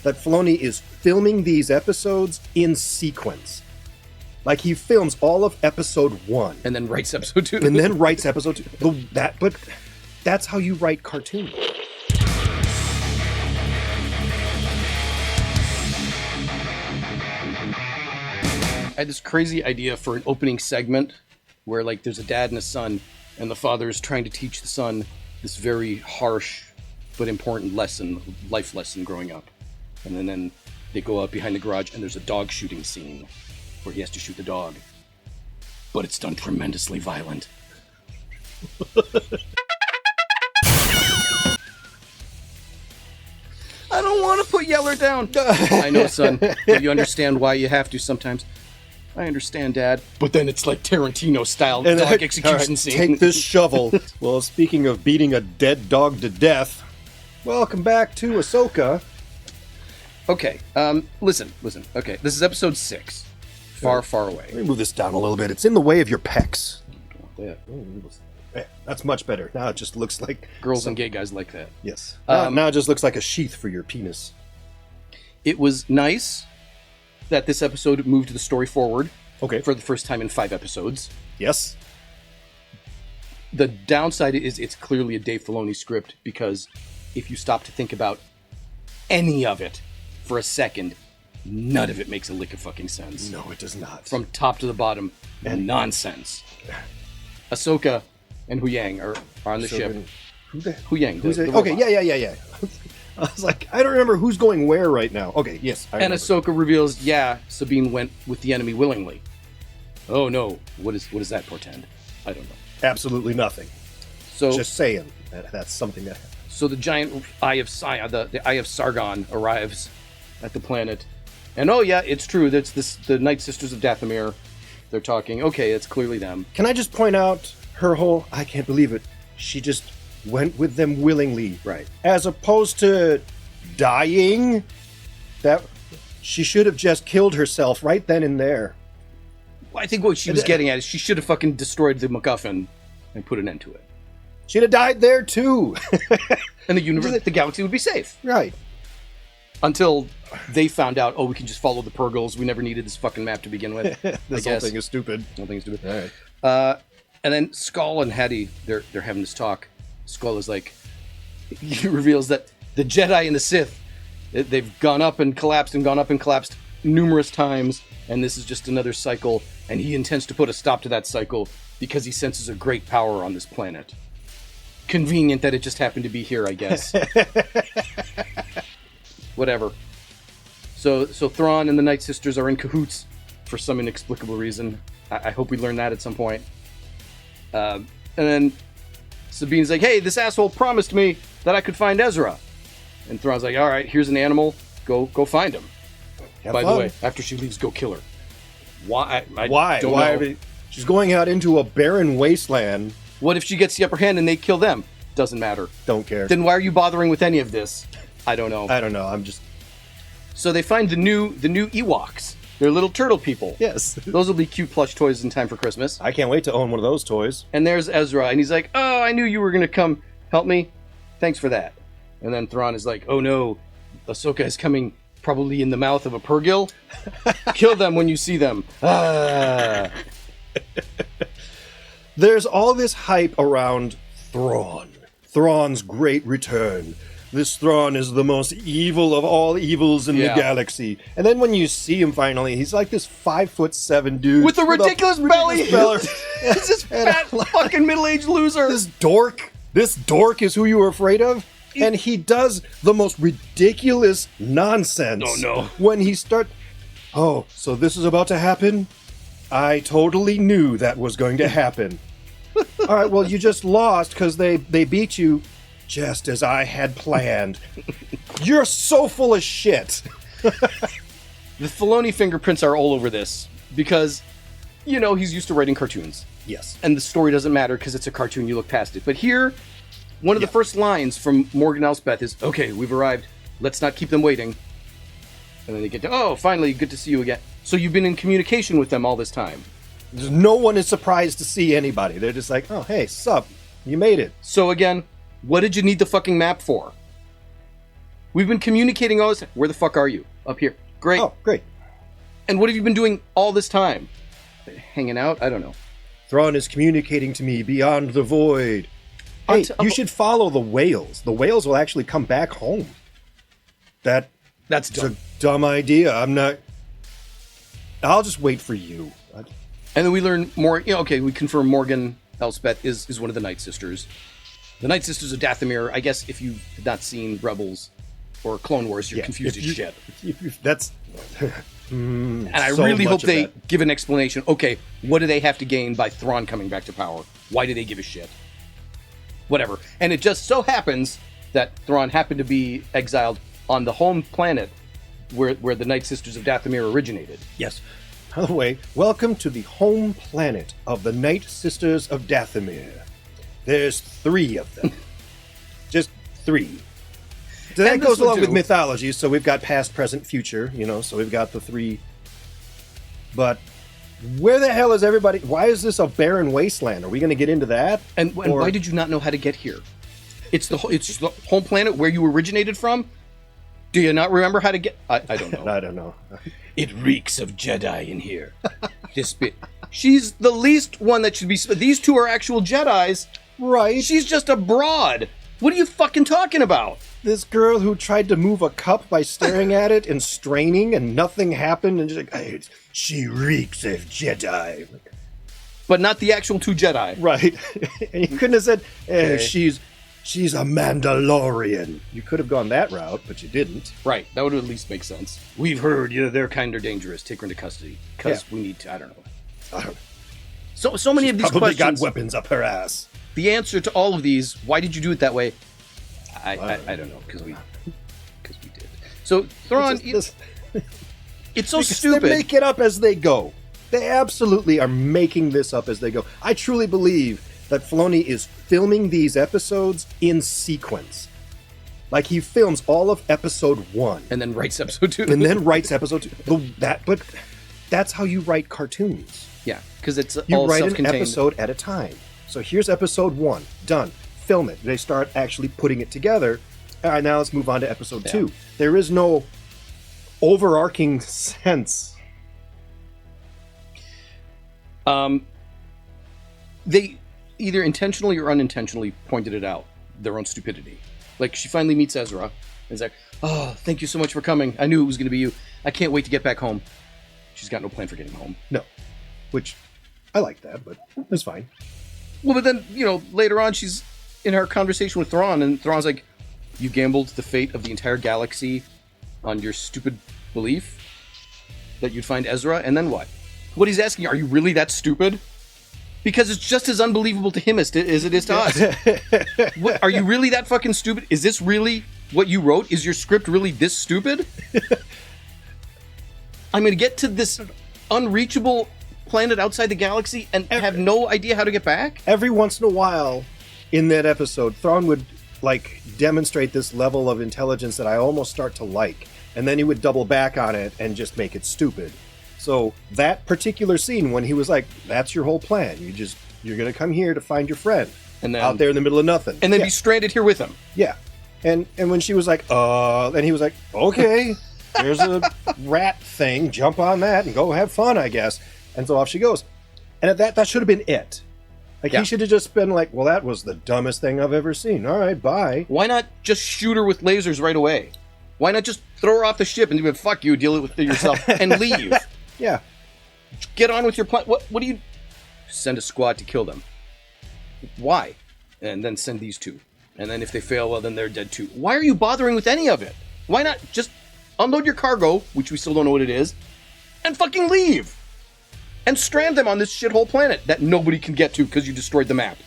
that Filoni is filming these episodes in sequence. Like, he films all of episode 1. And then writes episode 2. And then writes episode 2. But that's how you write cartoons. I had this crazy idea for an opening segment where, like, there's a dad and a son, and the father is trying to teach the son this very harsh but important life lesson growing up. And then they go out behind the garage, and there's a dog shooting scene where he has to shoot the dog. But it's done tremendously violent. I don't want to put Yeller down. I know, son, but you understand why you have to sometimes. I understand, Dad. But then it's like Tarantino-style dog execution scene. Take this shovel. Well, speaking of beating a dead dog to death, welcome back to Ahsoka. Okay, listen. Okay, this is episode 6. Far, far away. Let me move this down a little bit. It's in the way of your pecs. Yeah. That's much better. Now it just looks like... Girls and gay guys like that. Yes. Now it just looks like a sheath for your penis. It was nice that this episode moved the story forward. Okay. For the first time in 5 episodes. Yes. The downside is it's clearly a Dave Filoni script, because if you stop to think about any of it for a second, none of it makes a lick of fucking sense. No, it does not. From top to the bottom, and nonsense. Ahsoka and Huyang are on the ship. Who the... Huyang. Okay, yeah. I was like, I don't remember who's going where right now. Okay, yes. And Ahsoka reveals, Sabine went with the enemy willingly. Oh no, what does that portend? I don't know. Absolutely nothing. So just saying that's something that happened. So the giant Eye of the Eye of Sargon arrives at the planet, and it's true. That's the Night Sisters of Dathomir. They're talking. Okay, it's clearly them. Can I just point out her whole? I can't believe it. She just went with them willingly, right? As opposed to dying. That she should have just killed herself right then and there. Well, I think what she was getting at is she should have fucking destroyed the MacGuffin and put an end to it. She'd have died there too. And the universe, the galaxy would be safe. Right. Until they found out, we can just follow the Purgles. We never needed this fucking map to begin with. This whole thing is stupid. Whole thing is stupid. All right. And then Skull and Hattie, they're having this talk. Skull is like, he reveals that the Jedi and the Sith, they've gone up and collapsed numerous times, and this is just another cycle, and he intends to put a stop to that cycle because he senses a great power on this planet. Convenient that it just happened to be here, I guess. Whatever. So Thrawn and the Night Sisters are in cahoots for some inexplicable reason. I hope we learn that at some point. And then Sabine's like, hey, this asshole promised me that I could find Ezra. And Thrawn's like, all right, here's an animal. Go find him. By the way, after she leaves, go kill her. Why? Why? Don't know. She's going out into a barren wasteland. What if she gets the upper hand and they kill them? Doesn't matter. Don't care. Then why are you bothering with any of this? I don't know. I'm just... So they find the new Ewoks. They're little turtle people. Yes. Those will be cute plush toys in time for Christmas. I can't wait to own one of those toys. And there's Ezra, and he's like, oh, I knew you were going to come help me. Thanks for that. And then Thrawn is like, oh no, Ahsoka is coming probably in the mouth of a Purgil. Kill them when you see them. Ah. There's all this hype around Thrawn. Thrawn's great return. This Thrawn is the most evil of all evils in the galaxy. And then when you see him finally, he's like this 5'7" dude. With a ridiculous belly. This is fat fucking middle-aged loser. This dork is who you were afraid of? And he does the most ridiculous nonsense. Oh no. When he so this is about to happen? I totally knew that was going to happen. All right, well, you just lost because they beat you just as I had planned. You're so full of shit. The Filoni fingerprints are all over this because, he's used to writing cartoons. Yes. And the story doesn't matter because it's a cartoon, you look past it. But here, one of the first lines from Morgan Elspeth is, okay, we've arrived. Let's not keep them waiting. And then they get to, finally, good to see you again. So you've been in communication with them all this time. No one is surprised to see anybody. They're just like, oh, hey, sup, you made it. So again, what did you need the fucking map for? We've been communicating all this. Where the fuck are you? Up here. Great. Oh, great. And what have you been doing all this time? Hanging out? I don't know. Thrawn is communicating to me beyond the void. Hey, you should follow the whales. The whales will actually come back home. That's dumb. a dumb idea. I'll just wait for you. And then we learn more. We confirm Morgan Elspeth is one of the Night Sisters. The Night Sisters of Dathomir. I guess if you've not seen Rebels or Clone Wars, you're confused as shit. That's... and I really hope they give an explanation. Okay, what do they have to gain by Thrawn coming back to power? Why do they give a shit? Whatever. And it just so happens that Thrawn happened to be exiled on the home planet where the Night Sisters of Dathomir originated. Yes. By the way, welcome to the home planet of the Night Sisters of Dathomir. There's 3 of them. Just 3. So that goes along with mythology, so we've got past, present, future, so we've got the 3. But where the hell is everybody? Why is this a barren wasteland? Are we going to get into that? And why did you not know how to get here? It's the home planet where you originated from? Do you not remember how to get... I don't know. I don't know. It reeks of Jedi in here. This bit. She's the least one that should be... These 2 are actual Jedis. Right. She's just a broad. What are you fucking talking about? This girl who tried to move a cup by staring at it and straining and nothing happened and just like, she reeks of Jedi. But not the actual 2 Jedi. Right. And you couldn't have said, she's a Mandalorian. You could have gone that route, but you didn't. Right. That would at least make sense. We've heard, they're kind of dangerous. Take her into custody. Because we need to, I don't know. So many of these probably questions... got weapons up her ass. The answer to all of these, why did you do it that way? I don't know, because we did. So, Thrawn, it's so stupid. They make it up as they go. They absolutely are making this up as they go. I truly believe that Filoni is filming these episodes in sequence. Like, he films all of episode 1. And then writes episode 2. And then writes episode 2. But that's how you write cartoons. Yeah, because it's you all write self-contained. an episode at a time. So here's episode 1. Done. Film it. They start actually putting it together. All right, now let's move on to episode 2. There is no overarching sense. They either intentionally or unintentionally pointed it out, their own stupidity. Like, she finally meets Ezra, and is like, oh, thank you so much for coming. I knew it was going to be you. I can't wait to get back home. She's got no plan for getting home. No. Which, I like that, but it's fine. Well, but then, later on, she's in her conversation with Thrawn, and Thrawn's like, you gambled the fate of the entire galaxy on your stupid belief that you'd find Ezra, and then what? What he's asking, are you really that stupid? Because it's just as unbelievable to him as it is to us. What, are you really that fucking stupid? Is this really what you wrote? Is your script really this stupid? I'm going to get to this unreachable planet outside the galaxy and have no idea how to get back? Every once in a while in that episode, Thrawn would demonstrate this level of intelligence that I almost start to like, and then he would double back on it and just make it stupid. So that particular scene when he was like, that's your whole plan, you're gonna come here to find your friend, and then out there in the middle of nothing, and then be stranded here with him. Yeah. And when she was like, and he was like, okay, there's a rat thing, jump on that and go have fun, I guess. And so off she goes. And that should have been it. He should have just been like, well, that was the dumbest thing I've ever seen. All right, bye. Why not just shoot her with lasers right away? Why not just throw her off the ship and be fuck you, deal with it yourself, and leave? Yeah. Get on with your plan. What do you... Send a squad to kill them. Why? And then send these 2. And then if they fail, well, then they're dead too. Why are you bothering with any of it? Why not just unload your cargo, which we still don't know what it is, and fucking leave? And strand them on this shithole planet that nobody can get to because you destroyed the map.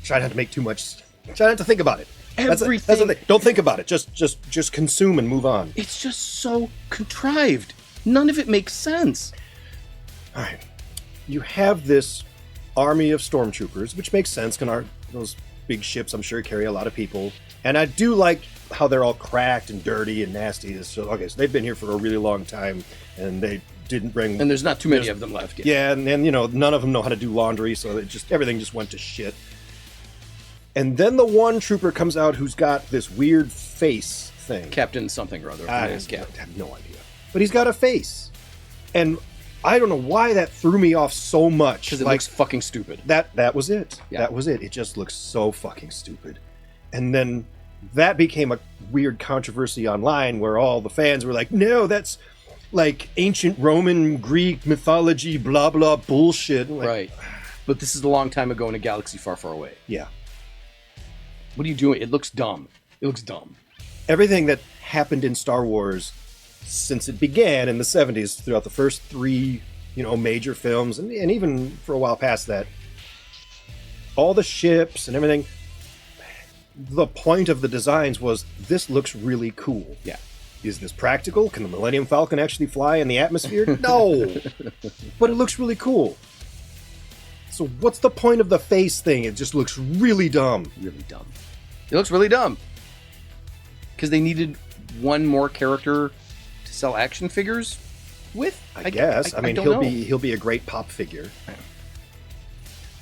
Try not to make too much... Try not to think about it. Everything. That's the thing. Don't think about it. Just consume and move on. It's just so contrived. None of it makes sense. All right. You have this army of stormtroopers, which makes sense because those big ships, I'm sure, carry a lot of people. And I do like how they're all cracked and dirty and nasty. So they've been here for a really long time, and they didn't bring... And there's not too many of them left yet. Yeah, and none of them know how to do laundry, so everything just went to shit. And then the one trooper comes out who's got this weird face thing. Captain something or other. I have no idea. But he's got a face. And I don't know why that threw me off so much. Because it looks fucking stupid. That was it. Yeah. That was it. It just looks so fucking stupid. And then that became a weird controversy online where all the fans were like, no, that's like ancient Roman, Greek mythology, blah, blah, bullshit. Like, right. But this is a long time ago in a galaxy far, far away. Yeah. What are you doing? It looks dumb. It looks dumb. Everything that happened in Star Wars since it began in the 70s throughout the first 3, major films, and even for a while past that, all the ships and everything, the point of the designs was, this looks really cool. Yeah. Is this practical? Can the Millennium Falcon actually fly in the atmosphere? No. But it looks really cool. So what's the point of the face thing? It just looks really dumb. Really dumb. It looks really dumb. Because they needed one more character to sell action figures with? I guess. I mean, he'll be a great pop figure.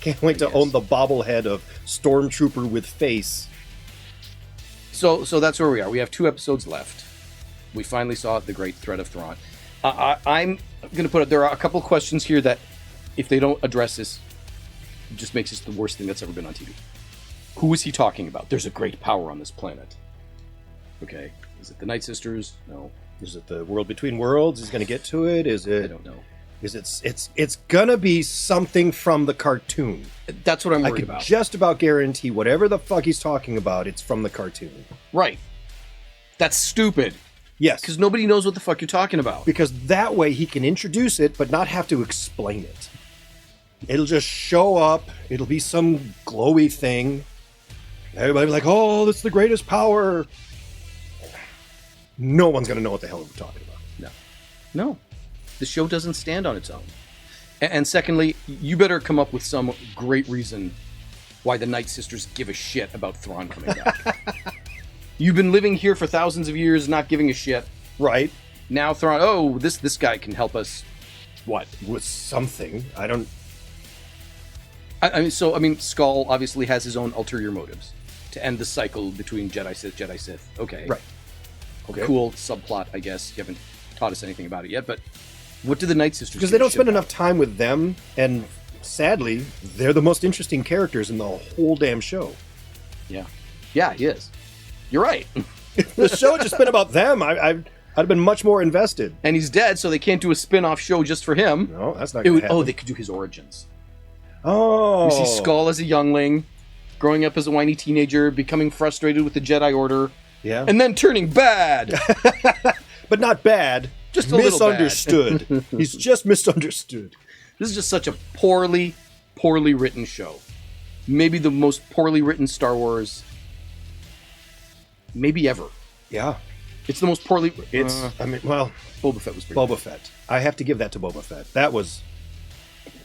Can't wait to own the bobblehead of Stormtrooper with face. So that's where we are. We have 2 episodes left. We finally saw the Great Threat of Thrawn. I'm going to put it. There are a couple of questions here that, if they don't address this, it just makes this the worst thing that's ever been on TV. Who is he talking about? There's a great power on this planet. Okay. Is it the Night Sisters? No. Is it the World Between Worlds? Is going to get to it? Is it? I don't know. Is it's gonna be something from the cartoon. That's what I'm worried I could about. just about guarantee whatever the fuck he's talking about, it's from the cartoon. Right. That's stupid. Yes. Because nobody knows what the fuck you're talking about. Because that way he can introduce it, but not have to explain it. It'll just show up. It'll be some glowy thing. Everybody will be like, oh, that's the greatest power. No one's gonna know what the hell we're talking about. No. The show doesn't stand on its own. And secondly, you better come up with some great reason why the Night Sisters give a shit about Thrawn coming back. You've been living here for thousands of years, not giving a shit. Right. Now Thrawn, this guy can help us. What? With something. I mean, Skull obviously has his own ulterior motives to end the cycle between Jedi Sith. Okay. Right. Okay. Cool subplot, I guess. You haven't taught us anything about it yet, but what do the Night Sisters? Because they don't spend enough time with them, and sadly, they're the most interesting characters in the whole damn show. Yeah, he is. You're right. If the show had just been about them, I'd have been much more invested. And he's dead, so they can't do a spin-off show just for him. No, that's not going to happen. Oh, they could do his origins. Oh. You see Skull as a youngling, growing up as a whiny teenager, becoming frustrated with the Jedi Order, and then turning bad. But not bad. Just a little bad. Misunderstood. He's just misunderstood. This is just such a poorly written show. Maybe the most poorly written Star Wars maybe ever. Yeah. It's the most poorly... Boba Fett was pretty Boba Fett. I have to give that to Boba Fett. That was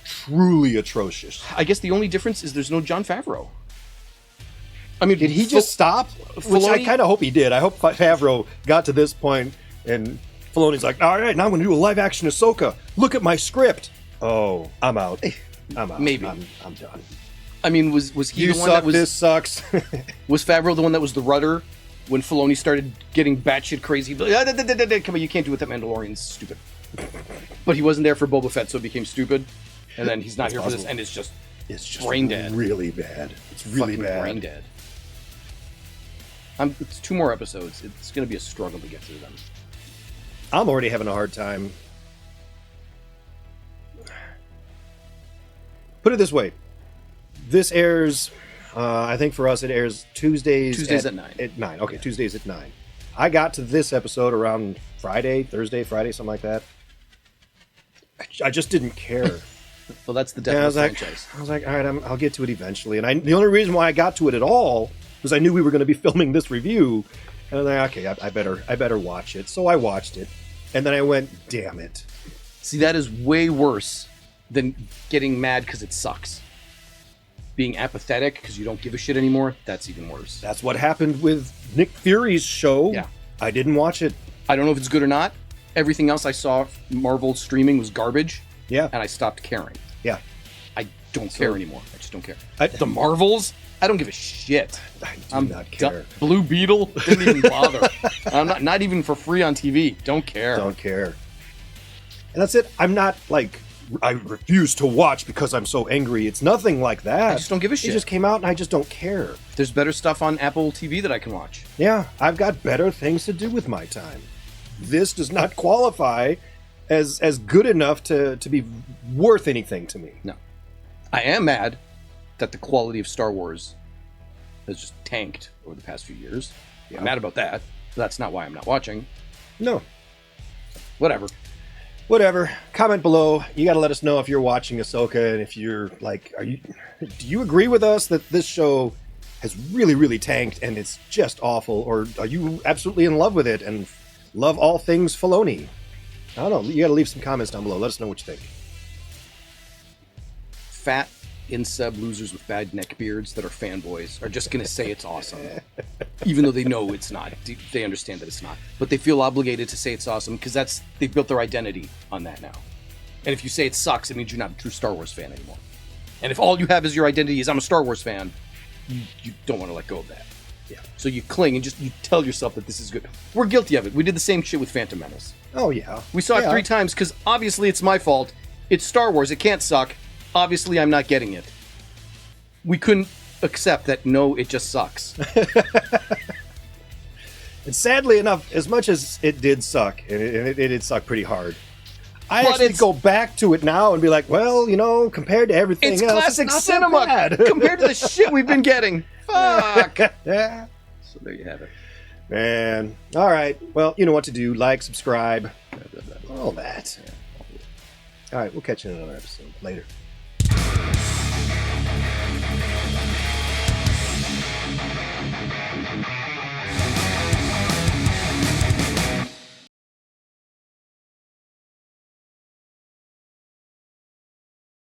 truly atrocious. I guess the only difference is there's no Jon Favreau. I mean, did he just stop? Which I kind of hope he did. I hope Favreau got to this point and Filoni's like, all right, now I'm going to do a live-action Ahsoka. Look at my script. Oh, I'm out. Maybe. I'm done. I mean, was he you the one suck, that was... This sucks. Was Favreau the one that was the rudder when Filoni started getting batshit crazy? Come on, you can't do it. That Mandalorian's stupid. But he wasn't there for Boba Fett, so it became stupid. And then he's not here for this, and it's just brain dead. Really bad. It's really bad. Brain dead. It's 2 more episodes. It's going to be a struggle to get through them. I'm already having a hard time. Put it this way. This airs, I think for us it airs Tuesdays at 9. At 9. Okay, yeah. Tuesdays at 9. I got to this episode around Thursday, Friday, something like that. I just didn't care. Well, that's the death of the franchise. I was like, all right, I'll get to it eventually. And the only reason why I got to it at all was I knew we were going to be filming this review. And I was like, okay, I better watch it. So I watched it. And then I went, damn it. See, that is way worse than getting mad because it sucks. Being apathetic because you don't give a shit anymore, that's even worse. That's what happened with Nick Fury's show. Yeah. I didn't watch it. I don't know if it's good or not. Everything else I saw Marvel streaming was garbage. Yeah. And I stopped caring. Yeah. I don't care anymore. I just don't care. The Marvels? I don't give a shit. I do I'm not care. Blue Beetle didn't even bother. I'm not even for free on TV. Don't care. Don't care. And that's it. I'm not like I refuse to watch because I'm so angry. It's nothing like that. I just don't give a shit. It just came out and I just don't care. There's better stuff on Apple TV that I can watch. Yeah, I've got better things to do with my time. This does not qualify as good enough to be worth anything to me. No. I am mad that the quality of Star Wars has just tanked over the past few years. Yeah. I'm mad about that. But that's not why I'm not watching. No. Whatever. Comment below. You got to let us know if you're watching Ahsoka and if you're like, do you agree with us that this show has really, really tanked and it's just awful? Or are you absolutely in love with it and love all things Filoni? I don't know. You got to leave some comments down below. Let us know what you think. Fat in-sub losers with bad neck beards that are fanboys are just going to say it's awesome. Even though they know it's not. They understand that it's not. But they feel obligated to say it's awesome because they've built their identity on that now. And if you say it sucks, it means you're not a true Star Wars fan anymore. And if all you have as your identity is I'm a Star Wars fan, you don't want to let go of that. Yeah. So you cling and you tell yourself that this is good. We're guilty of it. We did the same shit with Phantom Menace. Oh, yeah. We saw it 3 times because obviously it's my fault. It's Star Wars. It can't suck. Obviously, I'm not getting it. We couldn't accept that, no, it just sucks. And sadly enough, as much as it did suck, and it did suck pretty hard, I actually go back to it now and be like, well, compared to everything it's else, classic it's not cinema that bad. compared to the shit we've been getting. Fuck. Yeah. So there you have it. Man. All right. Well, you know what to do. Like, subscribe, all that. All right. We'll catch you in another episode. Later.